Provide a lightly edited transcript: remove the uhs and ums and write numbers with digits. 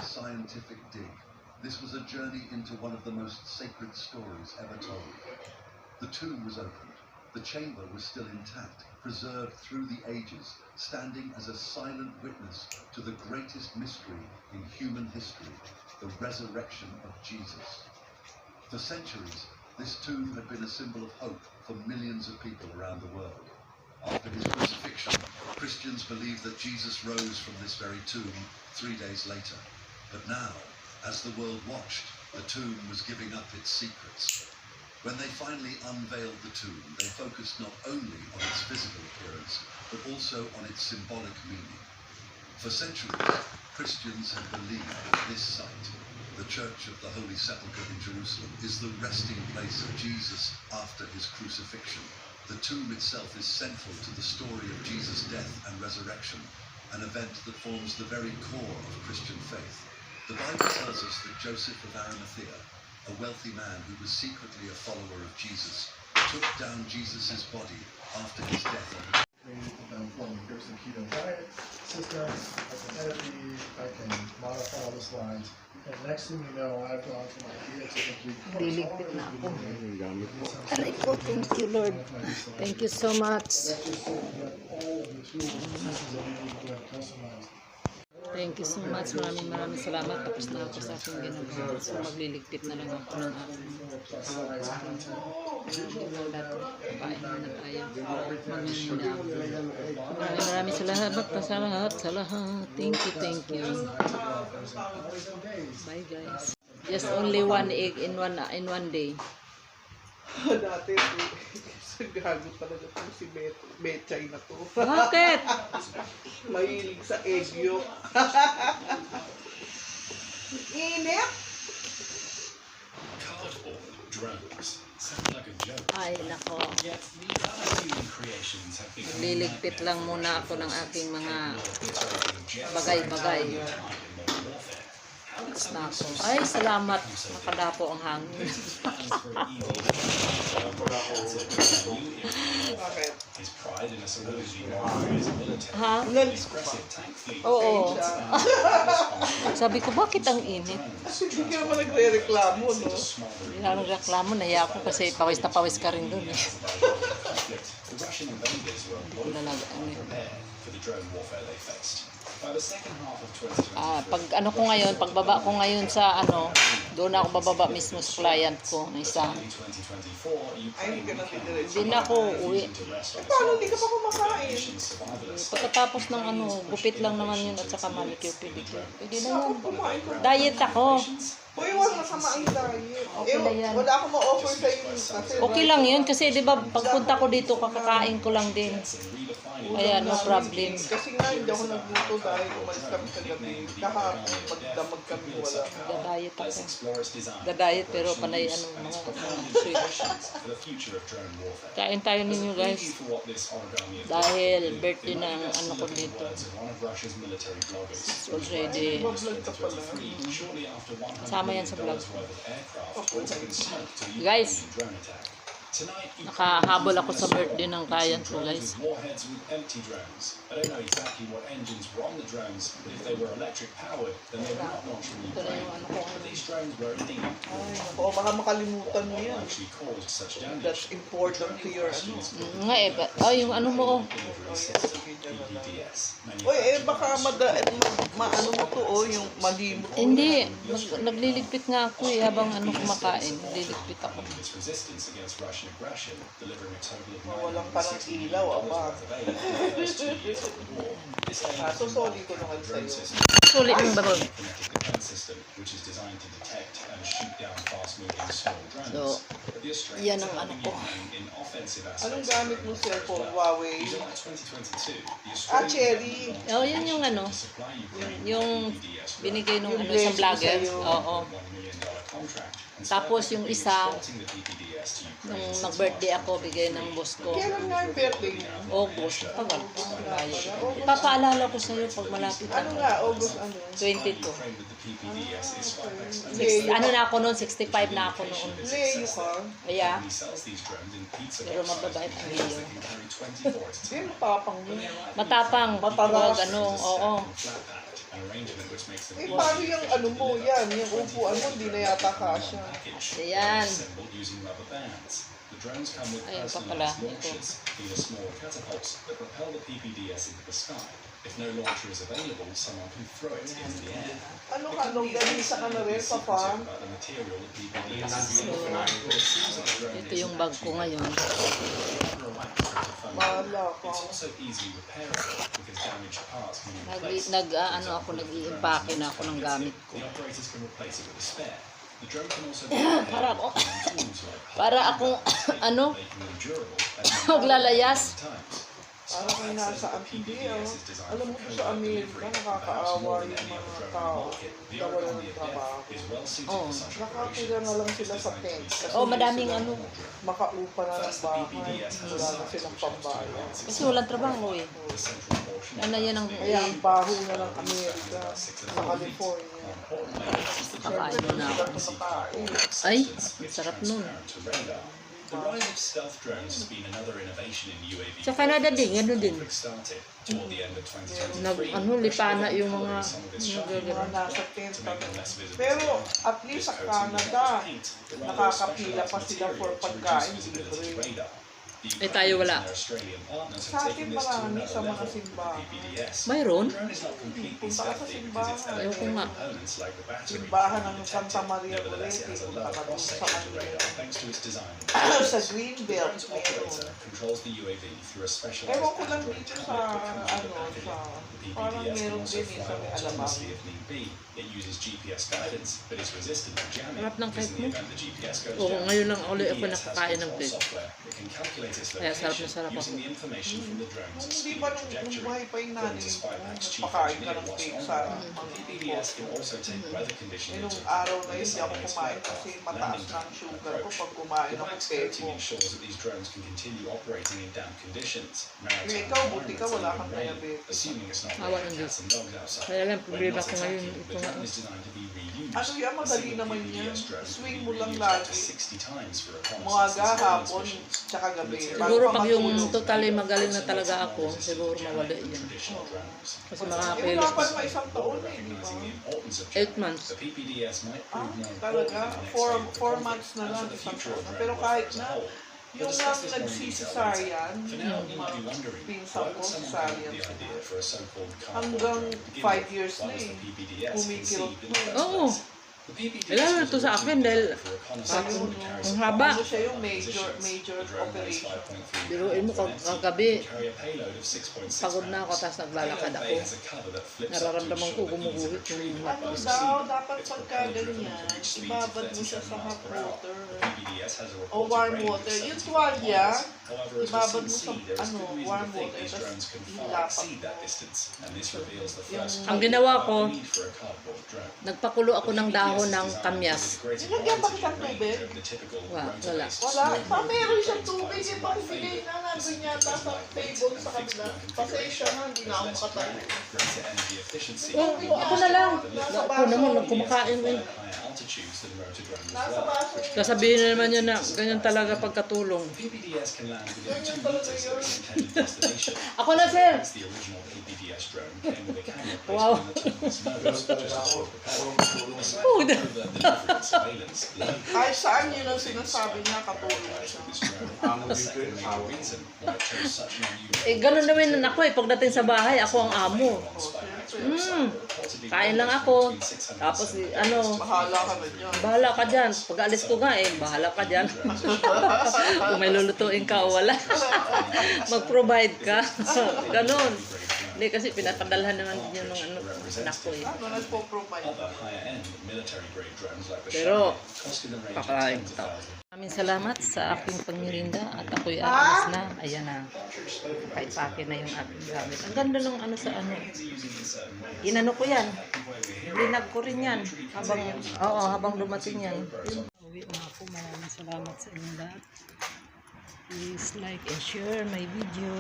scientific dig. This was a journey into one of the most sacred stories ever told. The tomb was opened. The chamber was still intact, preserved through the ages, standing as a silent witness to the greatest mystery in human history, the resurrection of Jesus. For centuries, this tomb had been a symbol of hope for millions of people around the world. After his crucifixion, Christians believed that Jesus rose from this very tomb 3 days later. But now, as the world watched, the tomb was giving up its secrets. When they finally unveiled the tomb, they focused not only on its physical appearance, but also on its symbolic meaning. For centuries, Christians had believed that this site, the Church of the Holy Sepulchre in Jerusalem, is the resting place of Jesus after his crucifixion. The tomb itself is central to the story of Jesus' death and resurrection, an event that forms the very core of Christian faith. The Bible tells us that Joseph of Arimathea, a wealthy man who was secretly a follower of Jesus, took down Jesus' body after his death. Here's the keto diet system. I can edit these, I can modify all the slides. And next thing you know, I've gone from idea to complete course. Diligpit na ako. Aray ko, thank you Lord. Thank you so much. That's just so you have all of the tools and systems that you need to have customized. Thank you so much. Maraming salamat. Tapos na ako sa aking ginagawa. So magliligpit na lang ako ng aking kain na tayo. Maraming salamat sa lahat. Thank you. Bye guys. Just only one egg in one day. Dati, gago talaga itong si Betchay na to. Bakit? Mahilig sa egg yolk. Inip! Colorful drones. Sounds like a joke. Ay, nako. Yet these other human creations have become Liligpit lang muna ako ng aking mga bagay-bagay. Na ako. Ay, salamat. Nakadapo ang hangin. His pride in a supposedly modernized military. Ha? Impressive tank fleet. Oo. Sabi ko, bakit ang init? Hindi ka naman nagre-reklamo, no? Hindi na reklamo, naya ako kasi pawis na pawis ka rin dun. The Russian invaders were prepared for the drone warfare they faced. By the second half of 2023, Pagbaba ko ngayon sa doon ako bababa mismo sa client ko na isa. Ay, hindi ka na didiretso. Hindi na ako uwi. Paano hindi ka pa kumakain? Pagkatapos ng gupit lang naman yun at saka manicure pedicure. Pwede na yun. Kumain ka. Diet ako. Uy, wala masama ang diet. Okay na yan. Wala akong ma-offer sa'yo kasi. Okay lang yun kasi 'di ba pagpunta ko dito kakakain ko lang din. Kaya no problem. Kasi nga hindi ako nagluto dahil umalis kami sa gabi. Kahapon, magdamag kami, wala. Ga-diet ako. Ga-diet pero panay mga sweet. Kain tayo ninyo guys. Dahil birthday ng ko dito. Already. Mag-vlog ka pala. Kasama yan sa vlog. Guys, nakahabol ako sa birthday ng client ko guys. Warheads with empty drones. I don't know exactly what engines were on the drones, but if they were electric powered, then they were not launched from Ukraine. But these drones were indeed Oo, baka makalimutan mo yan. actually caused such damage. That's important to your Nga yung mo PPDS. Uy, baka maano mo to, yung malimot. Hindi, nagliligpit nga ako habang kumakain. Nagliligpit ako. Its resistance against Russian aggression, delivering a total of Walang parang ilaw, aba. So, sorry ko naman sa'yo. Sulit yung barol. Which is designed to detect and shoot down fast-moving small drones. So, But the yan Australians ang ko. in offensive Anong aspects. gamit mo cellphone, Huawei? In July 2022, the Cherry. Oh, yan yung to supply Ukraine yung with PPDS binigay nung Yung isang blessing vlogger. sa'yo. Oo. $1 million contract. And Tapos so yung effectively isa, exporting the PPDS to Ukraine nung since nag-birthday March ako, bigay ng boss ko. Kailan nga yung birthday mo? August. Tagal pa. Ipapaalala ko sa'yo pag malapit Ano na. nga, August ano? 22. Ukraine with the PPDS is quite excellent. Ano na ako noon? 65 na ako noon. Leyo ka? Kaya, He sells these drones in pizza pero box sized mababait ang containers Leo. that can carry 24 at a Hindi, time. matapang mo. Matapang. Matalas. Oo. Flat packed an arrangement which makes them Paano yung ano mo yan? Yung upuan mo, hindi na yata kasya. Ayan. assembled using rubber bands. The drones come with Ayan pa personalized pala, launchers. These are small catapults that propel the PPDS into the sky. If no launcher is available, someone can throw it into the air. Ano ka, nung ganisa ka na rin sa farm? About the material the PPDS is using. It seems that the drone Ito is yung bag ko ngayon. Bahala ka. It's also easily repairable because damaged parts can be replaced. Nag-iimpake na ako ng gamit ko. The operators can replace it with a spare. The drone can also be repaired Para ako, with tools like para akong, ano, making them durable and maglalayas. times. Parang kayo nasa Amphibia. Alam mo sa Amerika, nakakaawa yung mga tao na wala ng trabaho. Oh. Nakatira na lang sila sa tent. Kasi Oh, madaming ano. makaupa na ng bahay. Wala na silang pambayan. Kasi walang trabaho eh. Ano yan ang Kaya ang baho na ng Amerika sa California. kakain mo na ako. Nakakain. Ay, ang sarap nun. The rise of stealth drones has been another innovation in UAV. Sa Canada din, gano'n din. Started toward the end of 2023. Lipana yung mga Mga nasa tent. Pero at least sa Canada, nakakapila pa sila for pagkain libre. Eh, tayo wala. Sa atin marami sa mga simbahan. Mayroon? Punta ka sa simbahan. Ayaw ko nga. Simbahan ng Santa Maria Goretti. Punta ka doon sa Manila. Sa Greenbelt. Controls the UAV through a specialized Ewan ko lang dito sa parang meron din sa may Alabang. if need be. It uses GPS guidance, but is resistant to jamming. Harap ng because cake in the mo. event the GPS goes Oo, down, ngayon lang ulit ako PPDS has nakakain ng control cake. software that can calculate its Kaya sarap na location sarap using ako. the information from the drone's Hindi speed ba and nung trajectory. buhay pa yung nanay According to ko, Spymax chief nagpakain ka engineer ng Ross cake Onward, sa the mga PPDS can also take weather conditions Eh, into nung araw account na when yun, hindi ako deciding its kumain flight kasi path, mataas landing na ang time, sugar and ko approach. pag kumain The ako wax coating peko. ensures that these drones can continue operating in damp conditions. Eh, ikaw, buti ka, wala kang diabetes. Assuming it's not Awa raining ng cats and dogs outside. Kaya lang, When problema not ko ngayon. attacking, the Ito nga. drone is designed to be reused. Ano yan, A madali single naman PPDS yan. drone can Swing be mo lang reused up to lagi. 60 times for reconnaissance Umaga, and surveillance hapon, missions. tsaka gabi. Siguro Bago pag ka yung matulog. totally magaling na talaga ako, siguro mawala yan. Traditional drones. Kasi Eh, makakapilos wala pa ko. naman isang taon eh, di ba? Recognizing the importance of 8 jamming, months. the PPDS might Ah, prove more important talaga? in the next Four phase of the conflict months na and lang, for the isang future of taon na. drone Pero warfare kahit as a na, whole. yung We'll nga discuss this more in detail nagsisisaryan, later. For now, you might be wondering, pinsan why ko, would someone come cesarean up with the sila. idea for a so-called cardboard Hanggang drone to begin 5 with? years Why na was eh. the PPDS Kumikirot conceived in mo the eh. first Oo. place? The PPDS Kailangan was ito sa akin originally dahil designed for reconnaissance Ayun, and carries ang a haba. Ano siya yung positions. major The drone weighs operation. 5.3 Biruin mo grams and kagabi. can carry a payload of 6.6 Pagod na ako, pounds. tapos naglalakad Payload ako. bay has a cover that flips up to Nararamdaman ko ensure the ease of gumuguhit yung retrieval mata. Ano by the daw, sea. dapat It's pagka propeller-driven ganyan, and can reach speeds of ibabad mo siya 37 sa miles hot per hour. water. The PPDS has a O reported warm range of water. Yung 70 tuwalya, However, as ibabad we'll mo soon sa, see, there is good reason warm to think water, these tapos drones can far ilapat exceed that mo. distance, and this reveals the Yung- first Ang ginawa ko, need for a cardboard drone. nagpakulo ako ng dahon ng kamyas. Nilagyan ba kitang tubig? Wala. Wala. Pa, meron siyang tubig. Yung pakibigay na nandun yata sa table sa kabila. Pasensya na, hindi na ako makatayo. Oh, ako na lang. Ako naman, kumakain rin. Nasa baso. Sasabihin na naman yun na ganyan talaga pagkatulong. PPDS can land within 2 meters of its intended destination. Ako na, sir. As the original PPDS drone came with a camera placed Wow. on the terminal's nose, just before propelling. Aside Oh, from covert delivery and surveillance, land Kahit saan yun ang sinasabi niya, katulong siya. this drone. The second major reason why it chose such an unusual Eh, ganun naman ako eh. Pagdating sa bahay, ako ang amo. Kain lang ako. Tapos, ano, Bahala ka na dyan. bahala ka dyan. Pag alis ko nga eh, bahala ka dyan. Kung may lulutuin ka o wala. Mag-provide ka. Ganun. Hindi kasi pinapadalhan naman din yun ng ano, anak ko eh. Ano, nagpo-provide. Other higher-end military-grade drones like the Pero, Shahed cost in the range of kakain tens of to. thousands. Maraming salamat sa aking pangmirinda at ako'y aalis na. Ayan na. Kahit pake na yung aking gamit. Ang ganda ng ano sa ano. Inano ko yan. Linag ko rin yan. Habang dumating yan. Uwi na ako. Maraming salamat sa inyong lahat. Please like and share my video.